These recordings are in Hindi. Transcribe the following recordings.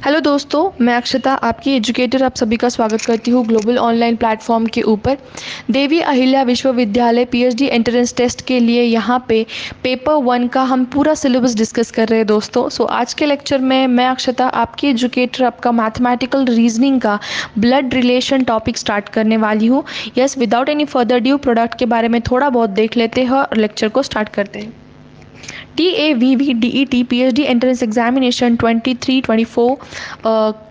हेलो दोस्तों, मैं अक्षता आपकी एजुकेटर आप सभी का स्वागत करती हूँ ग्लोबल ऑनलाइन प्लेटफॉर्म के ऊपर। देवी अहिल्या विश्वविद्यालय पीएचडी एंट्रेंस टेस्ट के लिए यहाँ पे पेपर 1 का हम पूरा सिलेबस डिस्कस कर रहे हैं दोस्तों। आज के लेक्चर में मैं अक्षता आपकी एजुकेटर आपका मैथमेटिकल रीजनिंग का ब्लड रिलेशन टॉपिक स्टार्ट करने वाली हूँ। Yes, without any further due product के बारे में थोड़ा बहुत देख लेते हैं और लेक्चर को स्टार्ट करते हैं। DAVV DET PhD entrance examination 23-24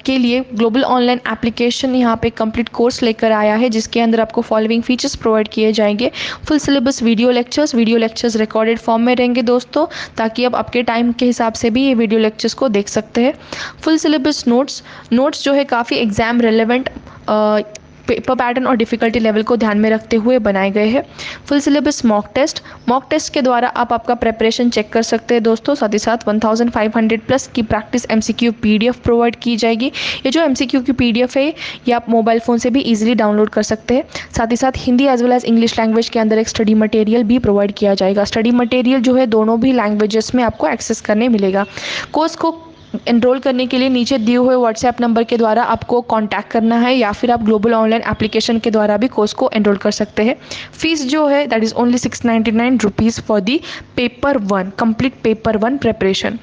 के लिए ग्लोबल ऑनलाइन एप्लीकेशन यहाँ पे कंप्लीट कोर्स लेकर आया है, जिसके अंदर आपको फॉलोइंग फीचर्स प्रोवाइड किए जाएंगे। Full syllabus video lectures recorded form में रहेंगे दोस्तों, ताकि आप आपके टाइम के हिसाब से भी ये वीडियो लेक्चर्स को देख सकते हैं। फुल सिलेबस नोट्स जो है काफ़ी एग्जाम रेलेवेंट पेपर पैटर्न और डिफ़िकल्टी लेवल को ध्यान में रखते हुए बनाए गए हैं। फुल सिलेबस मॉक टेस्ट के द्वारा आप आपका प्रेपरेशन चेक कर सकते हैं दोस्तों। साथ ही साथ 1500 प्लस की प्रैक्टिस एमसीक्यू पीडीएफ प्रोवाइड की जाएगी। ये जो एमसीक्यू की पीडीएफ है ये आप मोबाइल फ़ोन से भी इजीली डाउनलोड कर सकते हैं। साथ ही साथ Hindi as well as English language के अंदर एक स्टडी मटेरियल भी प्रोवाइड किया जाएगा। स्टडी मटेरियल जो है दोनों भी लैंग्वेजेस में आपको एक्सेस करने मिलेगा। कोर्स को एनरोल करने के लिए नीचे दिए हुए व्हाट्सएप नंबर के द्वारा आपको कांटेक्ट करना है, या फिर आप ग्लोबल ऑनलाइन एप्लीकेशन के द्वारा भी कोर्स को एनरोल कर सकते हैं। फीस जो है that is only 699 rupees for the paper 1 complete paper 1 preparation.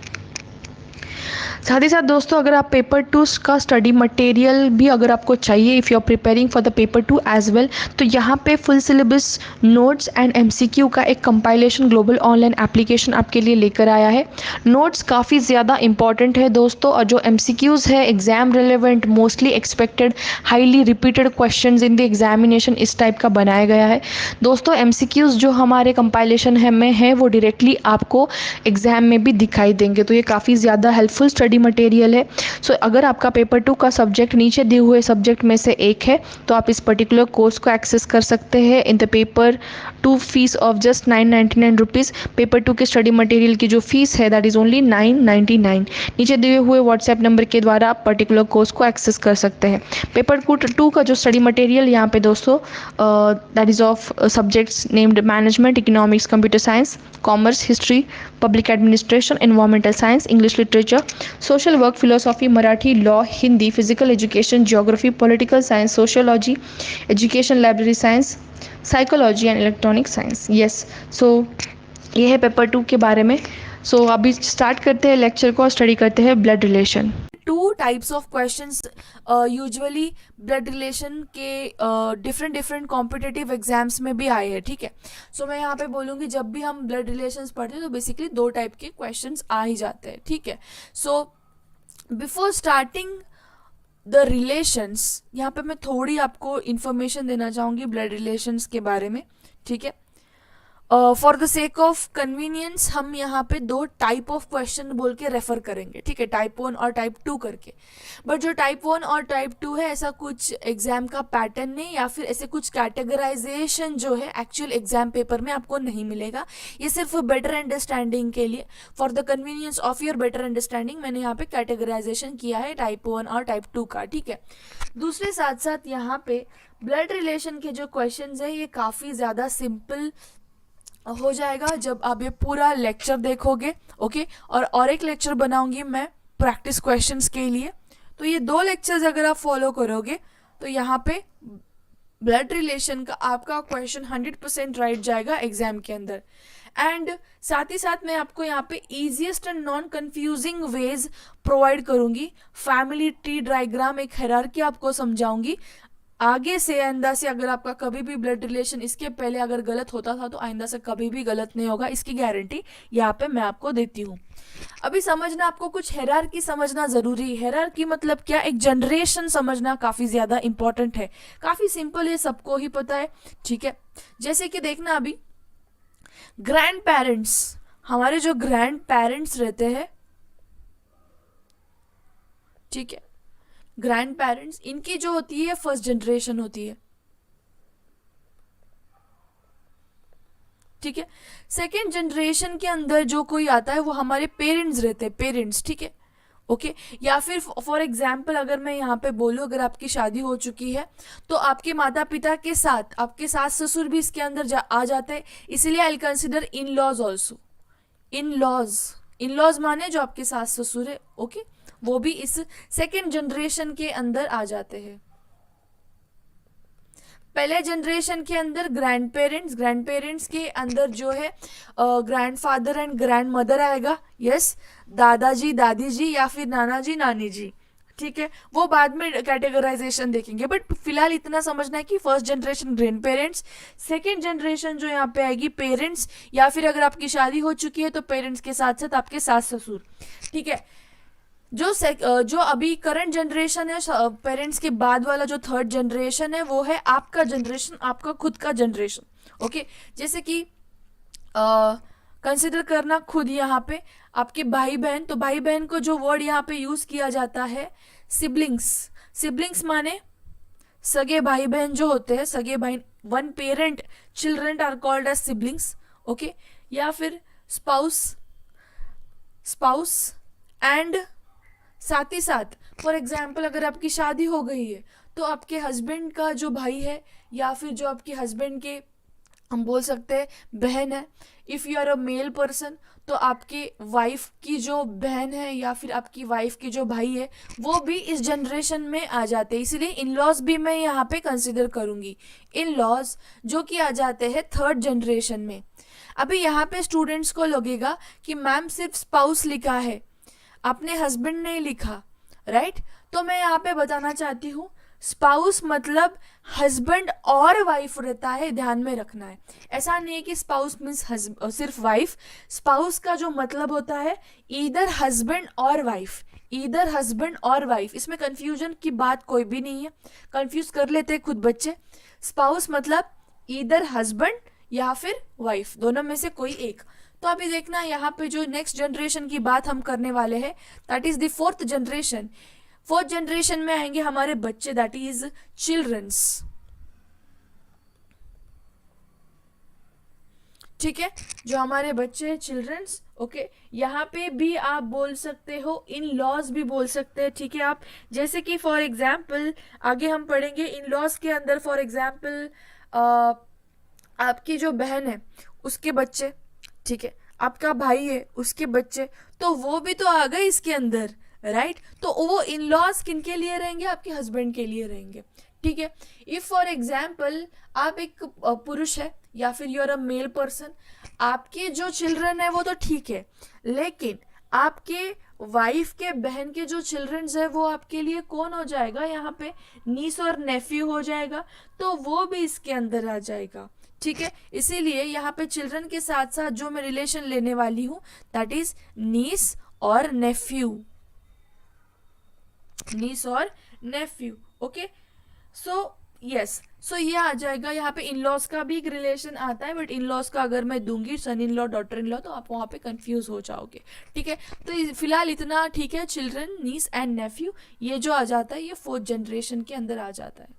साथ ही साथ दोस्तों, अगर आप पेपर 2 का स्टडी मटेरियल भी अगर आपको चाहिए, if you are preparing for the paper 2 as well, तो यहाँ पे full syllabus notes and MCQ का एक कंपाइलेशन ग्लोबल ऑनलाइन एप्लीकेशन आपके लिए लेकर आया है। नोट्स काफ़ी ज़्यादा इंपॉर्टेंट है दोस्तों, और जो एमसीक्यूज़ है exam relevant, mostly expected, highly repeated question in the examination, इस टाइप का बनाया गया है दोस्तों। एमसीक्यूज़ जो हमारे कंपाइलेशन में है वो डायरेक्टली आपको एग्जाम में भी दिखाई देंगे, तो ये काफ़ी ज़्यादा हेल्पफुल स्टडी मटेरियल है। अगर आपका पेपर 2 का सब्जेक्ट नीचे दिए हुए सब्जेक्ट में से एक है, तो आप इस पर्टिकुलर कोर्स को एक्सेस कर सकते हैं in the paper 2 fees of just 999 rupees. Paper 2 के स्टडी मटेरियल की जो फीस है दैट इज़ ओनली 999। नीचे दिए हुए व्हाट्सएप नंबर के द्वारा आप पर्टिकुलर कोर्स को एक्सेस कर सकते हैं। पेपर 2 का जो स्टडी मटेरियल यहाँ पे दोस्तों that is of subjects named management, economics, computer science, commerce, history, public administration, environmental science, English literature, social work, philosophy, Marathi, law, Hindi, physical education, geography, political science, sociology, education, library science, psychology and electronic science. Yes, ये है पेपर 2 के बारे में। अभी स्टार्ट करते हैं लेक्चर को और स्टडी करते हैं blood relation. Two types of questions usually blood relation के डिफरेंट कॉम्पिटिटिव एग्जाम्स में भी आए हैं, ठीक है। मैं यहाँ पे बोलूँगी जब भी हम ब्लड रिलेशंस पढ़ते हैं तो बेसिकली 2 टाइप के क्वेश्चंस आ ही जाते हैं, ठीक है। बिफोर स्टार्टिंग द रिलेशंस, यहाँ पे मैं थोड़ी आपको इन्फॉर्मेशन देना चाहूँगी ब्लड रिलेशंस के बारे में, ठीक है। For the sake of convenience हम यहाँ पे 2 टाइप ऑफ क्वेश्चन बोल के रेफर करेंगे, ठीक है, टाइप 1 और टाइप 2 करके। बट जो टाइप 1 और टाइप 2 है, ऐसा कुछ एग्जाम का पैटर्न नहीं, या फिर ऐसे कुछ कैटेगराइजेशन जो है एक्चुअल एग्जाम पेपर में आपको नहीं मिलेगा। ये सिर्फ बेटर अंडरस्टैंडिंग के लिए, for the convenience of your better understanding, मैंने यहाँ पे कैटेगराइजेशन किया है टाइप 1 और टाइप 2 का, ठीक है। दूसरे साथ साथ यहाँ पे ब्लड रिलेशन के जो क्वेश्चन है ये काफ़ी ज़्यादा सिंपल हो जाएगा जब आप ये पूरा लेक्चर देखोगे, ओके। और एक लेक्चर बनाऊंगी मैं प्रैक्टिस क्वेश्चंस के लिए। तो ये 2 लेक्चर्स अगर आप फॉलो करोगे तो यहाँ पे ब्लड रिलेशन का आपका क्वेश्चन 100% राइट जाएगा एग्जाम के अंदर। एंड साथ ही साथ मैं आपको यहाँ पे easiest and non confusing ways provide करूंगी। फैमिली ट्री डायग्राम, एक हायरार्की आपको समझाऊंगी। आगे से आइंदा से अगर आपका कभी भी ब्लड रिलेशन इसके पहले अगर गलत होता था तो आइंदा से कभी भी गलत नहीं होगा, इसकी गारंटी यहाँ पे मैं आपको देती हूँ। अभी समझना, आपको कुछ हायरार्की समझना जरूरी है। हायरार्की मतलब क्या? एक जनरेशन समझना काफी ज्यादा इंपॉर्टेंट है। काफी सिंपल है, सबको ही पता है, ठीक है। जैसे कि देखना, अभी ग्रैंड पेरेंट्स, हमारे जो ग्रैंड पेरेंट्स रहते हैं, ठीक है, ग्रैंड पेरेंट्स, इनकी जो होती है फर्स्ट जनरेशन होती है, ठीक है। सेकेंड जनरेशन के अंदर जो कोई आता है वो हमारे पेरेंट्स रहते हैं, पेरेंट्स, ठीक है, ओके। या फिर फॉर एग्जाम्पल अगर मैं यहाँ पे बोलूँ, अगर आपकी शादी हो चुकी है तो आपके माता पिता के साथ आपके सास ससुर भी इसके अंदर आ जाते हैं, इसलिए I will consider in laws also. In laws in laws माने जो आपके सास ससुर है, ओके, वो भी इस सेकेंड जनरेशन के अंदर आ जाते हैं। पहले जनरेशन के अंदर ग्रैंड पेरेंट्स के अंदर जो है ग्रैंडफादर एंड ग्रैंड मदर आएगा, यस, दादाजी दादी जी या फिर नाना जी नानी जी, ठीक है, वो बाद में कैटेगराइजेशन देखेंगे, बट फिलहाल इतना समझना है कि first generation grand parents, second generation जो यहाँ पे आएगी पेरेंट्स, या फिर अगर आपकी शादी हो चुकी है तो पेरेंट्स के साथ साथ आपके सास ससुर, ठीक है। जो अभी करंट जनरेशन है, पेरेंट्स के बाद वाला जो थर्ड जनरेशन है, वो है आपका जनरेशन, आपका खुद का जनरेशन, ओके। जैसे कि कंसिडर करना खुद यहाँ पे आपके भाई बहन, तो भाई बहन को जो वर्ड यहाँ पे यूज किया जाता है सिबलिंग्स माने सगे भाई बहन जो होते हैं, सगे भाई, one parent children are called as siblings, okay. या फिर स्पाउस एंड साथ ही साथ फॉर एग्जाम्पल अगर आपकी शादी हो गई है तो आपके हस्बैंड का जो भाई है या फिर जो आपके हस्बैंड के हम बोल सकते हैं बहन है, if you are a male person तो आपके वाइफ की जो बहन है या फिर आपकी वाइफ की जो भाई है वो भी इस जनरेशन में आ जाते हैं, इसलिए इन लॉज भी मैं यहाँ पे कंसिडर करूँगी, इन लॉज जो कि आ जाते हैं थर्ड जनरेशन में। अभी यहाँ पे स्टूडेंट्स को लगेगा कि मैम सिर्फ स्पाउस लिखा है, आपने हस्बैंड नहीं लिखा, राइट? तो मैं यहाँ पे बताना चाहती हूँ स्पाउस मतलब हस्बैंड और वाइफ रहता है, ध्यान में रखना है। ऐसा नहीं है कि स्पाउस मीन्स सिर्फ वाइफ, स्पाउस का जो मतलब होता है ईदर हस्बैंड और वाइफ, ईदर हस्बैंड और वाइफ, इसमें कंफ्यूजन की बात कोई भी नहीं है, कंफ्यूज कर लेते हैं खुद बच्चे। स्पाउस मतलब ईदर हस्बैंड या फिर वाइफ, दोनों में से कोई एक। तो अभी देखना यहाँ पे जो नेक्स्ट जनरेशन की बात हम करने वाले हैं that is the fourth generation. Fourth generation में आएंगे हमारे बच्चे, दैट इज चिल्ड्रंस, ठीक है, जो हमारे बच्चे हैं चिल्ड्रंस, ओके। यहाँ पे भी आप बोल सकते हो इन लॉज भी बोल सकते हैं, ठीक है आप। जैसे कि फॉर एग्जाम्पल आगे हम पढ़ेंगे इन लॉज के अंदर, फॉर एग्जाम्पल आपकी जो बहन है उसके बच्चे, ठीक है, आपका भाई है उसके बच्चे, तो वो भी तो आ गए इसके अंदर, राइट? तो वो इन लॉज किन के लिए रहेंगे? आपके हस्बैंड के लिए रहेंगे, ठीक है। इफ फॉर एग्जाम्पल आप एक पुरुष है या फिर you are a male person, आपके जो चिल्ड्रन है वो तो ठीक है, लेकिन आपके वाइफ के बहन के जो चिल्ड्रंस है वो आपके लिए कौन हो जाएगा? यहाँ पे नीस और नेफ्यू हो जाएगा, तो वो भी इसके अंदर आ जाएगा, ठीक है। इसीलिए यहाँ पे चिल्ड्रन के साथ साथ जो मैं रिलेशन लेने वाली हूँ दैट इज नीस और नेफ्यू, नीस और नेफ्यू, ओके। सो यस, सो ये आ जाएगा। यहाँ पे इन लॉज का भी एक रिलेशन आता है, बट इन लॉज का अगर मैं दूंगी son in law daughter in law तो आप वहाँ पे कंफ्यूज हो जाओगे, ठीक है। तो फिलहाल इतना ठीक है, चिल्ड्रन नीस एंड नेफ्यू ये जो आ जाता है ये फोर्थ जनरेशन के अंदर आ जाता है,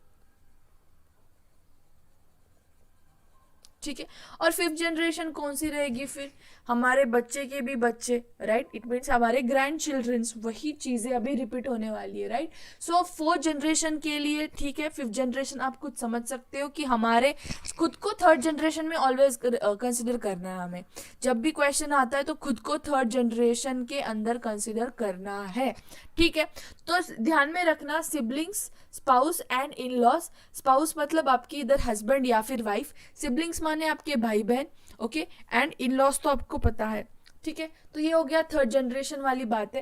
ठीक है। और फिफ्थ जनरेशन कौन सी रहेगी? फिर हमारे बच्चे के भी बच्चे, राइट? इट मीन्स हमारे ग्रैंड चिल्ड्रंस, वही चीज़ें अभी रिपीट होने वाली है, राइट? सो फोर्थ जनरेशन के लिए ठीक है, फिफ्थ जनरेशन आप खुद समझ सकते हो कि हमारे खुद को थर्ड जनरेशन में ऑलवेज कंसिडर करना है हमें। जब भी क्वेश्चन आता है तो खुद को थर्ड जनरेशन के अंदर कंसिडर करना है, ठीक है। तो ध्यान में रखना siblings, spouse and in laws. Spouse मतलब आपकी इधर हस्बैंड या फिर वाइफ, सिबलिंग्स माने आपके भाई बहन, ओके, एंड इन लॉज तो आपको पता है, ठीक है। तो ये हो गया थर्ड जनरेशन वाली बात है।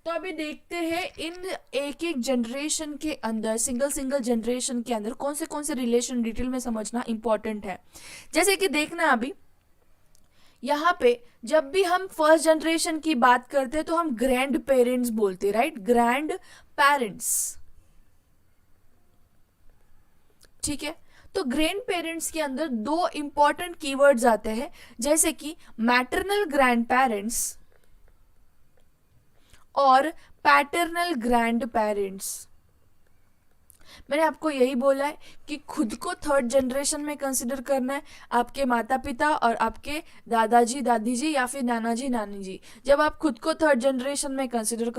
तो अभी देखते हैं इन एक एक जनरेशन के अंदर, सिंगल जनरेशन के अंदर कौन से रिलेशन डिटेल में समझना इंपॉर्टेंट है। जैसे कि देखना अभी यहाँ पे जब भी हम फर्स्ट जनरेशन की बात करते हैं तो हम ग्रैंड पेरेंट्स बोलते हैं, राइट? ग्रैंड पेरेंट्स, ठीक है। तो ग्रैंड पेरेंट्स के अंदर दो इंपॉर्टेंट कीवर्ड्स आते हैं, जैसे कि मैटरनल ग्रैंड पेरेंट्स और पैटर्नल ग्रैंड पेरेंट्स। मैंने आपको यही बोला है कि खुद को थर्ड जनरेशन में कंसिडर करना है, आपके माता पिता और आपके दादाजी दादी जी या फिर नाना जी नानी जी। जब आप खुद को थर्ड जनरेशन में कंसिडर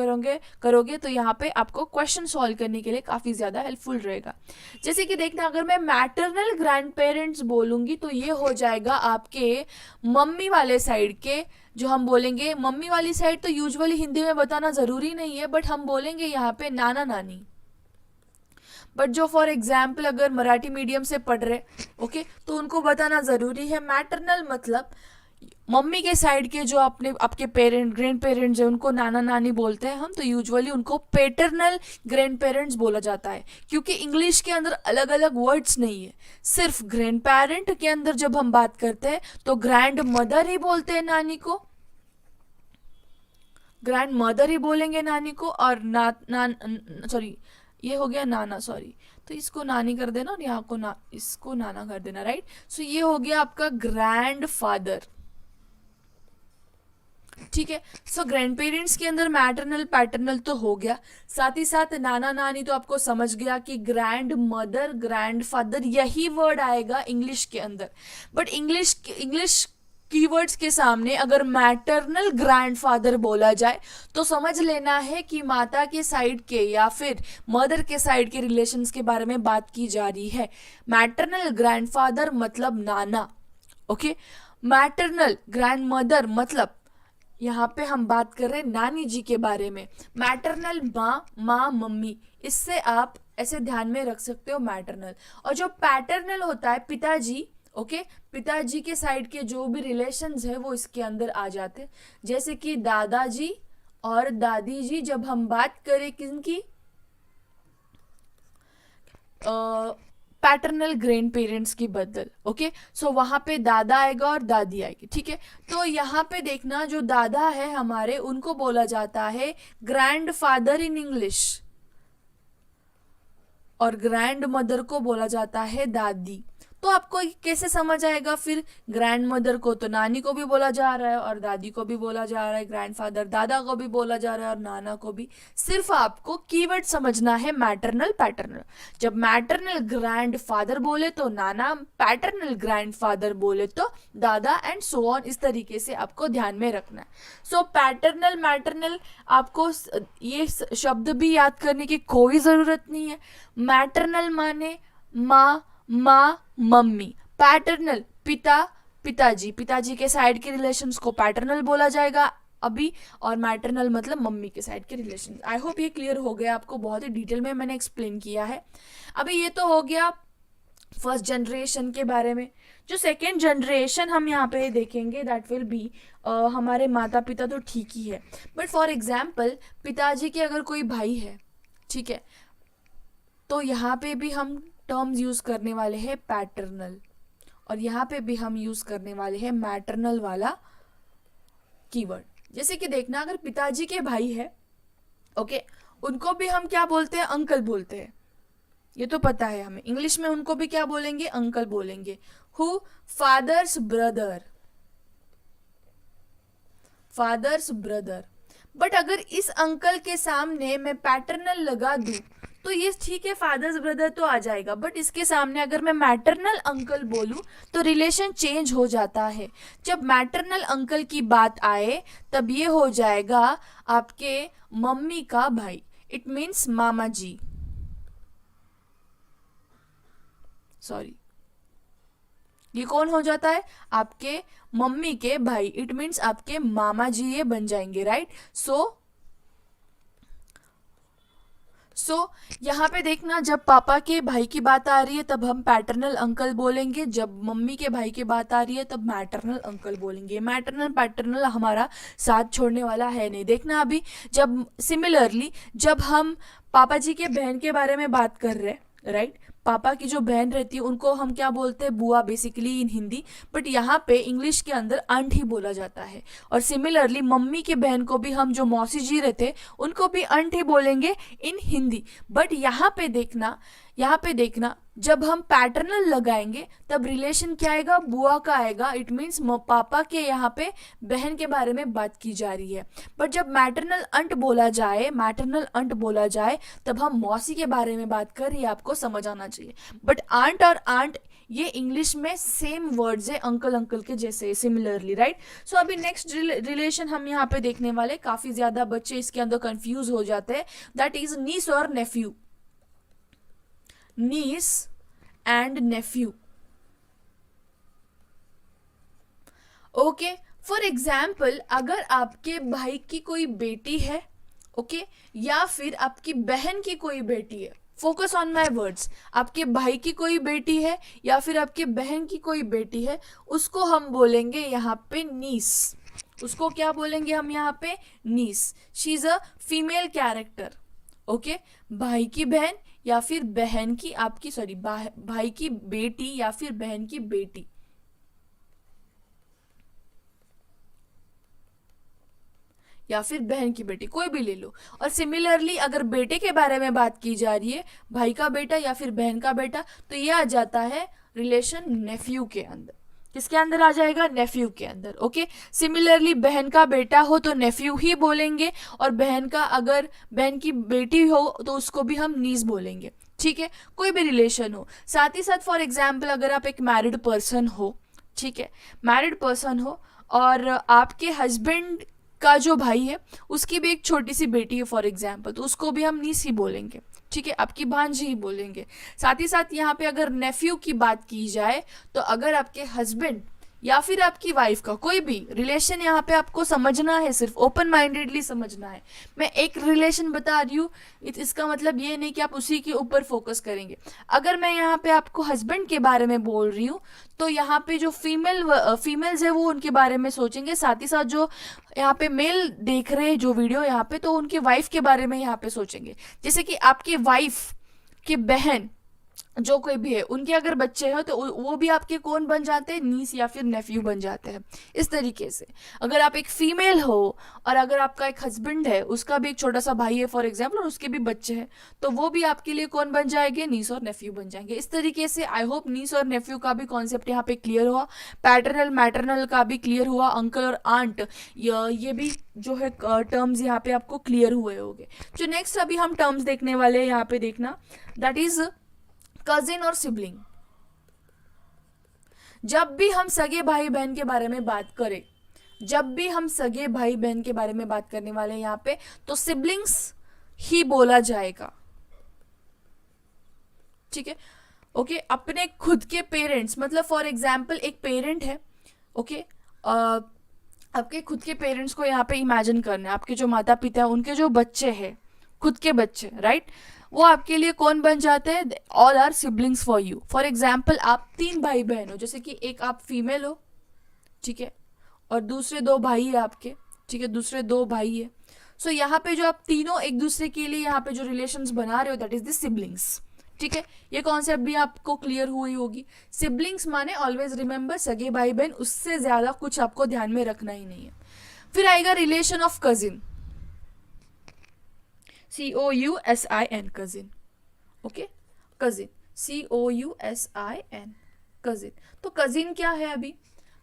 करोगे तो यहाँ पे आपको क्वेश्चन सॉल्व करने के लिए काफ़ी ज़्यादा हेल्पफुल रहेगा। जैसे कि देखना, अगर मैं मैटरनल ग्रैंड पेरेंट्स बोलूँगी तो ये हो जाएगा आपके मम्मी वाले साइड के जो हम बोलेंगे मम्मी वाली साइड तो यूजुअली हिंदी में बताना ज़रूरी नहीं है, बट हम बोलेंगे यहाँ पे नाना नानी। बट जो फॉर एग्जाम्पल अगर मराठी मीडियम से पढ़ रहे, ओके, तो उनको बताना ज़रूरी है। मैटरनल मतलब मम्मी के साइड के जो अपने आपके पेरेंट ग्रैंड पेरेंट्स हैं उनको नाना नानी बोलते हैं हम, तो यूजुअली उनको पेटर्नल ग्रैंड पेरेंट्स बोला जाता है, क्योंकि इंग्लिश के अंदर अलग अलग वर्ड्स नहीं है। सिर्फ ग्रैंड पेरेंट के अंदर जब हम बात करते हैं तो ग्रैंड मदर ही बोलते हैं नानी को, ग्रैंड मदर ही बोलेंगे नानी को, और सॉरी ये हो गया नाना, सॉरी, तो इसको नानी कर देना और यहाँ को इसको नाना कर देना, राइट। सो ये हो गया आपका ग्रैंड फादर, ठीक है। सो ग्रैंड पेरेंट्स के अंदर मैटरनल पैटर्नल तो हो गया, साथ ही साथ नाना नानी तो आपको समझ गया कि ग्रैंड मदर ग्रैंड फादर यही वर्ड आएगा इंग्लिश के अंदर। बट इंग्लिश कीवर्ड्स के सामने अगर मैटरनल ग्रैंडफादर बोला जाए तो समझ लेना है कि माता के साइड के या फिर मदर के साइड के रिलेशंस के बारे में बात की जा रही है। मैटरनल ग्रैंडफादर मतलब नाना, ओके। मैटरनल ग्रैंडमदर मतलब यहाँ पे हम बात कर रहे हैं नानी जी के बारे में। मैटरनल माँ मम्मी, इससे आप ऐसे ध्यान में रख सकते हो मैटरनल। और जो पैटर्नल होता है पिताजी, ओके, पिताजी के साइड के जो भी रिलेशंस है वो इसके अंदर आ जाते हैं, जैसे कि दादाजी और दादी जी। जब हम बात करें किनकी, पैटर्नल ग्रैंड पेरेंट्स की बदल, ओके, सो वहां पे दादा आएगा और दादी आएगी, ठीक है। तो यहाँ पे देखना जो दादा है हमारे उनको बोला जाता है ग्रैंड फादर इन इंग्लिश, और ग्रैंड मदर को बोला जाता है दादी। तो आपको कैसे समझ आएगा फिर, ग्रैंड मदर को तो नानी को भी बोला जा रहा है और दादी को भी बोला जा रहा है, ग्रैंडफादर दादा को भी बोला जा रहा है और नाना को भी। सिर्फ आपको कीवर्ड समझना है मैटरनल पैटर्नल। जब मैटरनल ग्रैंडफादर बोले तो नाना, पैटर्नल ग्रैंडफादर बोले तो दादा, एंड सो ऑन। इस तरीके से आपको ध्यान में रखना है। सो पैटर्नल मैटरनल आपको ये शब्द भी याद करने की कोई ज़रूरत नहीं है। मैटरनल माने माँ मम्मी, पैटर्नल पिताजी, पिताजी के साइड के रिलेशंस को पैटर्नल बोला जाएगा अभी, और मैटरनल मतलब मम्मी के साइड के रिलेशंस। आई होप ये क्लियर हो गया आपको, बहुत ही डिटेल में मैंने एक्सप्लेन किया है। अभी ये तो हो गया फर्स्ट जनरेशन के बारे में। जो सेकेंड जनरेशन हम यहाँ पे देखेंगे दैट विल बी हमारे माता पिता तो ठीक ही है, बट फॉर एग्जाम्पल पिताजी के अगर कोई भाई है, ठीक है, तो यहाँ पे भी हम टर्म्स यूज करने वाले हैं पैटर्नल, और यहाँ पे भी हम यूज करने वाले हैं मैटरनल वाला कीवर्ड। जैसे कि देखना अगर पिताजी के भाई है, ओके, उनको भी हम क्या बोलते हैं, अंकल बोलते हैं, ये तो पता है हमें। इंग्लिश में उनको भी क्या बोलेंगे, अंकल बोलेंगे। Who, fathers brother, fathers brother. But अगर इस अंकल के सामने मैं पैटर्नल लगा दूं तो ये ठीक है, फादर्स ब्रदर तो आ जाएगा, बट इसके सामने अगर मैं मैटरनल अंकल बोलूं तो रिलेशन चेंज हो जाता है। जब मैटरनल अंकल की बात आए तब ये हो जाएगा आपके मम्मी का भाई, इट मीन्स मामा जी, सॉरी, ये कौन हो जाता है, आपके मम्मी के भाई, इट मीन्स आपके मामा जी ये बन जाएंगे, राइट। सो यहाँ पे देखना जब पापा के भाई की बात आ रही है तब हम पैटर्नल अंकल बोलेंगे, जब मम्मी के भाई की बात आ रही है तब मैटरनल अंकल बोलेंगे। मैटरनल पैटर्नल हमारा साथ छोड़ने वाला है नहीं। देखना अभी जब सिमिलरली जब हम पापा जी के बहन के बारे में बात कर रहे हैं, राइट, पापा की जो बहन रहती है उनको हम क्या बोलते हैं, बुआ बेसिकली इन हिंदी, बट यहाँ पे इंग्लिश के अंदर आंट ही बोला जाता है। और सिमिलरली मम्मी के बहन को भी हम जो मौसी जी रहते उनको भी आंट ही बोलेंगे इन हिंदी। बट यहाँ पे देखना जब हम पैटर्नल लगाएंगे तब रिलेशन क्या आएगा, बुआ का आएगा, इट मीन्स पापा के यहाँ पे बहन के बारे में बात की जा रही है। बट जब मैटरनल अंट बोला जाए तब हम मौसी के बारे में बात कर रही है, आपको समझ आना चाहिए। बट आंट और आंट ये इंग्लिश में सेम वर्ड्स है, अंकल के जैसे, सिमिलरली, राइट। सो अभी नेक्स्ट रिलेशन हम यहाँ पे देखने वाले, काफी ज्यादा बच्चे इसके अंदर कंफ्यूज हो जाते हैं, दैट इज नीस और nephew, niece and nephew, okay। For example अगर आपके भाई की कोई बेटी है, ओके, या फिर आपकी बहन की कोई बेटी है, फोकस ऑन माई वर्ड्स, आपके भाई की कोई बेटी है या फिर आपके बहन की कोई बेटी है, उसको हम बोलेंगे यहाँ पे नीस। उसको क्या बोलेंगे हम यहाँ पे? Niece. She is a female character, okay. भाई की बहन या फिर बहन की आपकी सॉरी भाई की बेटी या फिर बहन की बेटी, या फिर बहन की बेटी, कोई भी ले लो। और सिमिलरली अगर बेटे के बारे में बात की जा रही है, भाई का बेटा या फिर बहन का बेटा, तो ये आ जाता है रिलेशन नेफ्यू के अंदर। किसके अंदर आ जाएगा? नेफ्यू के अंदर, ओके। सिमिलरली बहन का बेटा हो तो नेफ्यू ही बोलेंगे, और बहन का अगर बहन की बेटी हो तो उसको भी हम नीस बोलेंगे, ठीक है। कोई भी रिलेशन हो। साथ ही साथ फॉर एग्जाम्पल अगर आप एक मैरिड पर्सन हो, ठीक है, मैरिड पर्सन हो और आपके हस्बैंड का जो भाई है उसकी भी एक छोटी सी बेटी है फॉर एग्जाम्पल, तो उसको भी हम नीस ही बोलेंगे, ठीक है, आपकी भांजी ही बोलेंगे। साथ ही साथ यहाँ पे अगर नेफ्यू की बात की जाए तो अगर आपके हस्बैंड या फिर आपकी वाइफ का कोई भी रिलेशन, यहाँ पे आपको समझना है, सिर्फ ओपन माइंडेडली समझना है। मैं एक रिलेशन बता रही हूँ, इसका मतलब ये नहीं कि आप उसी के ऊपर फोकस करेंगे। अगर मैं यहाँ पे आपको हस्बैंड के बारे में बोल रही हूँ तो यहाँ पे जो फीमेल्स है वो उनके बारे में सोचेंगे, साथ ही साथ जो यहाँ पे मेल देख रहे हैं जो वीडियो यहाँ पे, तो उनकी वाइफ के बारे में यहाँ पे सोचेंगे। जैसे कि आपकी वाइफ की बहन जो कोई भी है, उनके अगर बच्चे हो तो वो भी आपके कौन बन जाते हैं? नीस या फिर नेफ्यू बन जाते हैं। इस तरीके से अगर आप एक फीमेल हो और अगर आपका एक हस्बैंड है, उसका भी एक छोटा सा भाई है फॉर एग्जाम्पल, और उसके भी बच्चे हैं, तो वो भी आपके लिए कौन बन जाएंगे? नीस और नेफ्यू बन जाएंगे। इस तरीके से आई होप नीस और नेफ्यू का भी कॉन्सेप्ट यहाँ पे क्लियर हुआ, पैटर्नल मैटरनल का भी क्लियर हुआ, अंकल और आंट ये भी जो है टर्म्स यहाँ पे आपको क्लियर हुए होंगे। जो नेक्स्ट अभी हम टर्म्स देखने वाले हैं यहाँ पे देखना, दैट इज कजिन और सिबलिंग। जब भी हम सगे भाई बहन के बारे में बात करें, जब भी हम सगे भाई बहन के बारे में बात करने वाले हैं यहाँ पे, तो सिबलिंग्स ही बोला जाएगा, ठीक है, ओके। अपने खुद के पेरेंट्स, मतलब फॉर एग्जाम्पल एक पेरेंट है, ओके, आपके खुद के पेरेंट्स को यहाँ पे इमेजिन करना है, आपके जो माता पिता है उनके जो बच्चे हैं, खुद के बच्चे, राइट, वो आपके लिए कौन बन जाते हैं? All are siblings for you. For example आप 3 भाई बहन हो, जैसे कि एक आप फीमेल हो, ठीक है, और दूसरे 2 भाई है आपके, ठीक है, दूसरे 2 भाई है। सो यहाँ पे जो आप तीनों एक दूसरे के लिए यहाँ पे जो रिलेशंस बना रहे हो, दैट इज द सिबलिंग्स, ठीक है। ये कॉन्सेप्ट भी आपको क्लियर हुई होगी। सिबलिंग्स माने ऑलवेज रिमेंबर सगे भाई बहन, उससे ज्यादा कुछ आपको ध्यान में रखना ही नहीं है। फिर आएगा relation of cousin, COUSIN, cousin, okay, cousin, COUSIN, cousin. तो कजिन क्या है? अभी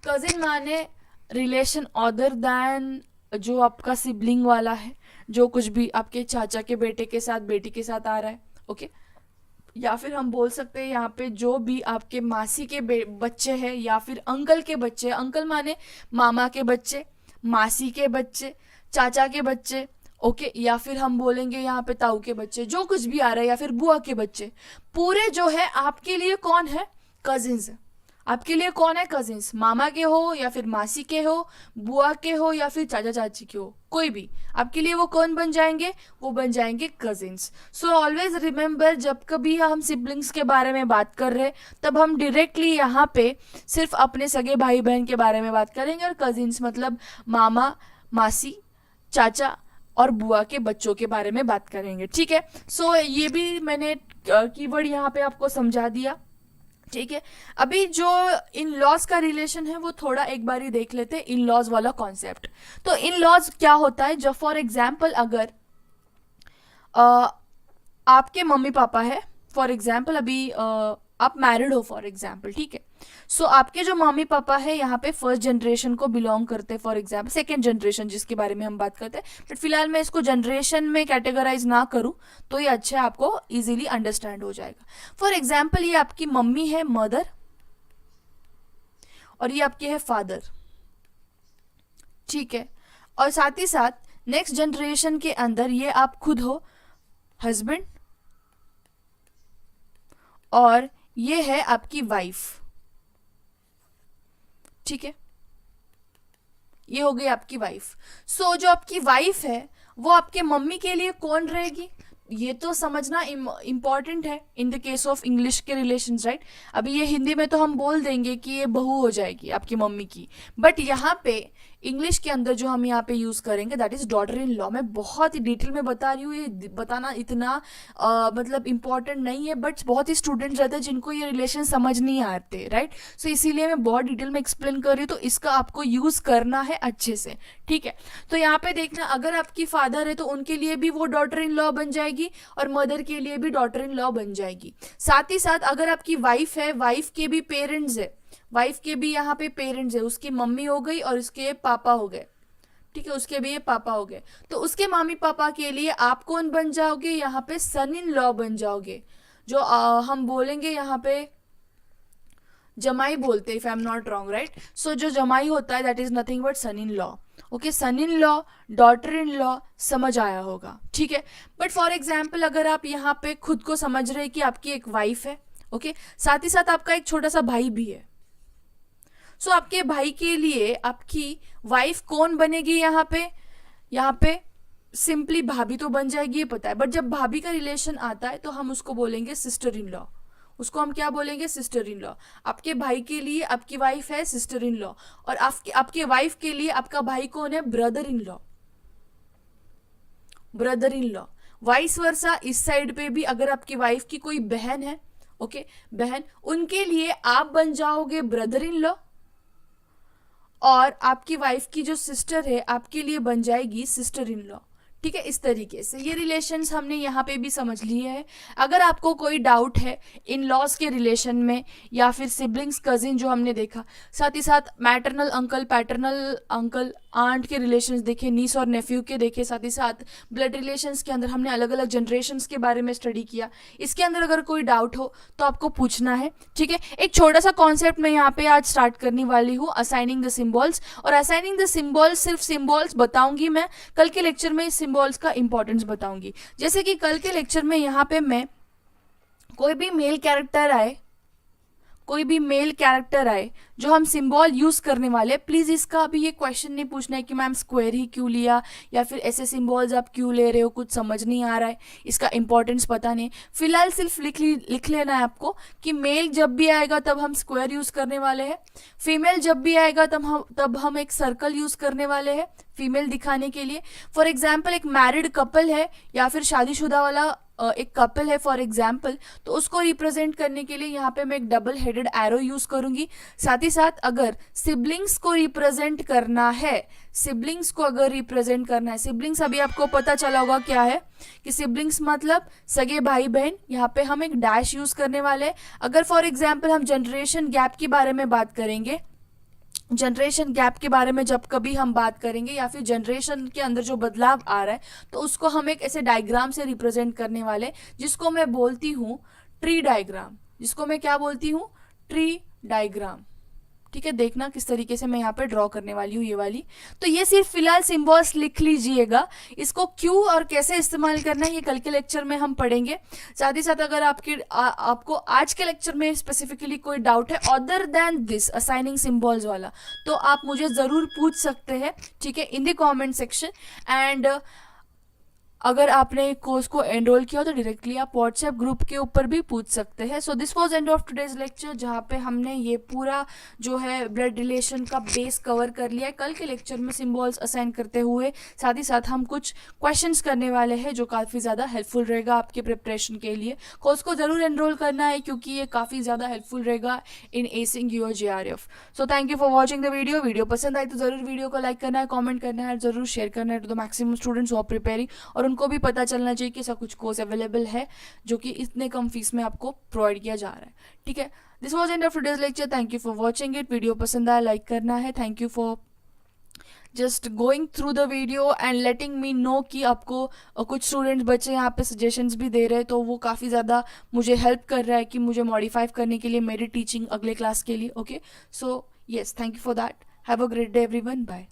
कजिन माने रिलेशन अदर दैन जो आपका सिबलिंग वाला है, जो कुछ भी आपके चाचा के बेटे के साथ बेटी के साथ आ रहा है, ओके। या फिर हम बोल सकते हैं यहाँ पे जो भी आपके मासी के बच्चे हैं या फिर अंकल के बच्चे, अंकल माने मामा के बच्चे, मासी के बच्चे, चाचा के बच्चे, ओके, या फिर हम बोलेंगे यहाँ पे ताऊ के बच्चे, जो कुछ भी आ रहा है, या फिर बुआ के बच्चे, पूरे जो है आपके लिए कौन है? कजिन्स है। आपके लिए कौन है? कजिन्स। मामा के हो या फिर मासी के हो, बुआ के हो या फिर चाचा चाची के हो, कोई भी आपके लिए वो कौन बन जाएंगे? वो बन जाएंगे कजिन्स। सो ऑलवेज रिमेंबर, जब कभी हम सिबलिंग्स के बारे में बात कर रहे तब हम डायरेक्टली यहाँ पे सिर्फ अपने सगे भाई बहन के बारे में बात करेंगे, और कजिन्स मतलब मामा, मासी, चाचा और बुआ के बच्चों के बारे में बात करेंगे, ठीक है। सो ये भी मैंने कीवर्ड यहाँ पे आपको समझा दिया, ठीक है। अभी जो इन लॉज का रिलेशन है वो थोड़ा एक बार ही देख लेते हैं, इन लॉज वाला कॉन्सेप्ट। तो इन लॉज क्या होता है? जब फॉर एग्जाम्पल अगर आपके मम्मी पापा है, फॉर एग्जाम्पल अभी आप मैरिड हो फॉर एग्जाम्पल, ठीक है। सो आपके जो मम्मी पापा है यहाँ पे फर्स्ट जनरेशन को बिलोंग करते हैं, फॉर एग्जाम्पल सेकेंड जनरेशन जिसके बारे में हम बात करते हैं, बट फिलहाल मैं इसको जनरेशन में कैटेगराइज ना करूँ तो ये अच्छा आपको इजीली अंडरस्टैंड हो जाएगा। फॉर एग्जाम्पल ये आपकी मम्मी है, मदर, और ये आपके है फादर, ठीक है। और साथ ही साथ नेक्स्ट जनरेशन के अंदर ये आप खुद हो, हस्बैंड, और ये है आपकी वाइफ, ठीक है। ये हो गई आपकी वाइफ। सो जो आपकी वाइफ है वो आपके मम्मी के लिए कौन रहेगी, ये तो समझना इम्पॉर्टेंट है in the case of English के रिलेशंस, राइट। अभी ये हिंदी में तो हम बोल देंगे कि ये बहू हो जाएगी आपकी मम्मी की, बट यहाँ पे इंग्लिश के अंदर जो हम यहाँ पे यूज करेंगे that is daughter in law. मैं बहुत ही डिटेल में बता रही हूँ, ये बताना इतना मतलब इम्पोर्टेंट नहीं है, बट बहुत ही स्टूडेंट्स रहते हैं जिनको ये रिलेशन समझ नहीं आते, राइट। सो इसीलिए मैं बहुत डिटेल में एक्सप्लेन कर रही हूँ, तो इसका आपको यूज करना है अच्छे से, ठीक है। तो यहाँ पे देखना, अगर आपकी फादर है तो उनके लिए भी वो डॉटर इन लॉ बन जाएगी और मदर के लिए भी डॉटर इन लॉ बन जाएगी। साथ ही साथ अगर आपकी वाइफ है, वाइफ के भी पेरेंट्स है, वाइफ के भी यहाँ पे पेरेंट्स है, उसकी मम्मी हो गई और उसके पापा हो गए, ठीक है, उसके भी ये पापा हो गए, तो उसके मामी पापा के लिए आप कौन बन जाओगे, यहाँ पे सन इन लॉ बन जाओगे। जो हम बोलेंगे यहाँ पे जमाई बोलते हैं, if I am not wrong, right. So जो जमाई होता है that is nothing but son in law. Okay, son in law, daughter in law, समझ आया होगा, ठीक है। बट फॉर एग्जाम्पल अगर आप यहाँ पे खुद को समझ रहे हैं कि आपकी एक वाइफ है, ओके, साथ ही साथ आपका एक छोटा सा भाई भी है, सो आपके भाई के लिए आपकी वाइफ कौन बनेगी यहाँ पे सिंपली भाभी तो बन जाएगी, ये पता है, बट जब भाभी का रिलेशन आता है तो हम उसको बोलेंगे सिस्टर इन लॉ। उसको हम क्या बोलेंगे, सिस्टर इन लॉ। आपके भाई के लिए आपकी वाइफ है सिस्टर इन लॉ, और आपके वाइफ के लिए आपका भाई कौन है, brother in law, brother in law. Vice versa इस साइड पे भी अगर आपकी वाइफ की कोई बहन है, ओके, बहन, उनके लिए आप बन जाओगे ब्रदर इन लॉ, और आपकी वाइफ की जो सिस्टर है आपके लिए बन जाएगी सिस्टर इन लॉ, ठीक है। इस तरीके से ये रिलेशंस हमने यहाँ पे भी समझ लिए हैं। अगर आपको कोई डाउट है इन लॉज के रिलेशन में, या फिर सिबलिंग्स, कजिन जो हमने देखा, साथ ही साथ maternal uncle, paternal uncle, aunt के रिलेशंस देखे, नीस और नेफ्यू के देखे, साथ ही साथ ब्लड रिलेशंस के अंदर हमने अलग अलग जनरेशन्स के बारे में स्टडी किया। इसके अंदर अगर कोई डाउट हो तो आपको पूछना है, ठीक है। एक छोटा सा कॉन्सेप्ट मैं यहाँ पे आज स्टार्ट करने वाली हूँ, असाइनिंग द सिम्बॉल्स। और असाइनिंग द सिम्बॉल्स सिर्फ सिम्बॉल्स बताऊंगी मैं, कल के लेक्चर में सिम्बॉल्स का इंपॉर्टेंस बताऊंगी। जैसे कि कल के लेक्चर में यहाँ पे मैं कोई भी मेल कैरेक्टर आए, कोई भी मेल कैरेक्टर आए जो हम सिंबल यूज करने वाले, प्लीज इसका अभी ये क्वेश्चन नहीं पूछना है कि मैम स्क्वायर ही क्यों लिया, या फिर ऐसे सिंबल्स आप क्यों ले रहे हो, कुछ समझ नहीं आ रहा है, इसका इंपॉर्टेंस पता नहीं। फिलहाल सिर्फ लिख लेना है आपको कि मेल जब भी आएगा तब हम स्क्वायर यूज करने वाले हैं, फीमेल जब भी आएगा तब हम एक सर्कल यूज करने वाले हैं फीमेल दिखाने के लिए। फॉर एग्जाम्पल एक मैरिड कपल है या फिर शादीशुदा वाला एक कपल है फॉर एग्जाम्पल, तो उसको रिप्रेजेंट करने के लिए यहाँ पे मैं एक डबल हेडेड एरो यूज करूंगी। साथ ही साथ अगर सिबलिंग्स को रिप्रेजेंट करना है, सिबलिंग्स को अगर रिप्रेजेंट करना है, सिबलिंग्स अभी आपको पता चला होगा क्या है कि सिबलिंग्स मतलब सगे भाई बहन, यहाँ पे हम एक डैश यूज करने वाले हैं। अगर फॉर एग्जाम्पल हम जनरेशन गैप के बारे में बात करेंगे, जनरेशन गैप के बारे में जब कभी हम बात करेंगे, या फिर जनरेशन के अंदर जो बदलाव आ रहा है, तो उसको हम एक ऐसे डायग्राम से रिप्रेजेंट करने वाले, जिसको मैं बोलती हूँ ट्री डायग्राम, जिसको मैं क्या बोलती हूँ, ट्री डायग्राम, ठीक है। देखना किस तरीके से मैं यहाँ पे ड्रॉ करने वाली हूँ ये वाली। तो ये सिर्फ फिलहाल सिंबल्स लिख लीजिएगा, इसको क्यों और कैसे इस्तेमाल करना है ये कल के लेक्चर में हम पढ़ेंगे। साथ ही साथ अगर आपको आज के लेक्चर में स्पेसिफिकली कोई डाउट है other than this assigning symbols वाला, तो आप मुझे ज़रूर पूछ सकते हैं, ठीक है, in the comment section. And अगर आपने कोर्स को एनरोल किया तो डायरेक्टली आप व्हाट्सएप ग्रुप के ऊपर भी पूछ सकते हैं। So this was end of today's lecture, जहाँ पे हमने ये पूरा जो है ब्लड रिलेशन का बेस कवर कर लिया है। कल के लेक्चर में सिंबल्स असाइन करते हुए साथ ही साथ हम कुछ क्वेश्चंस करने वाले हैं जो काफ़ी ज़्यादा हेल्पफुल रहेगा आपके प्रिपरेशन के लिए। कोर्स को ज़रूर एनरोल करना है क्योंकि ये काफ़ी ज़्यादा हेल्पफुल रहेगा in acing your JRF। So thank you for watching the video. Video पसंद आई तो ज़रूर वीडियो को लाइक करना है, कॉमेंट करना है, ज़रूर शेयर करना है to the maximum students who are preparing, और उनको भी पता चलना चाहिए कि ऐसा कुछ कोर्स अवेलेबल है जो कि इतने कम फीस में आपको प्रोवाइड किया जा रहा है, ठीक है। This was end of today's lecture. Thank you for watching it. Video पसंद आया लाइक करना है। Thank you for just going through the video and letting me know कि आपको कुछ स्टूडेंट्स बच्चे यहाँ पे सजेशंस भी दे रहे हैं, तो वो काफ़ी ज़्यादा मुझे हेल्प कर रहा है कि मुझे मॉडिफाई करने के लिए मेरी टीचिंग अगले क्लास के लिए। Okay, so yes, thank you for that. Have a great day everyone, bye.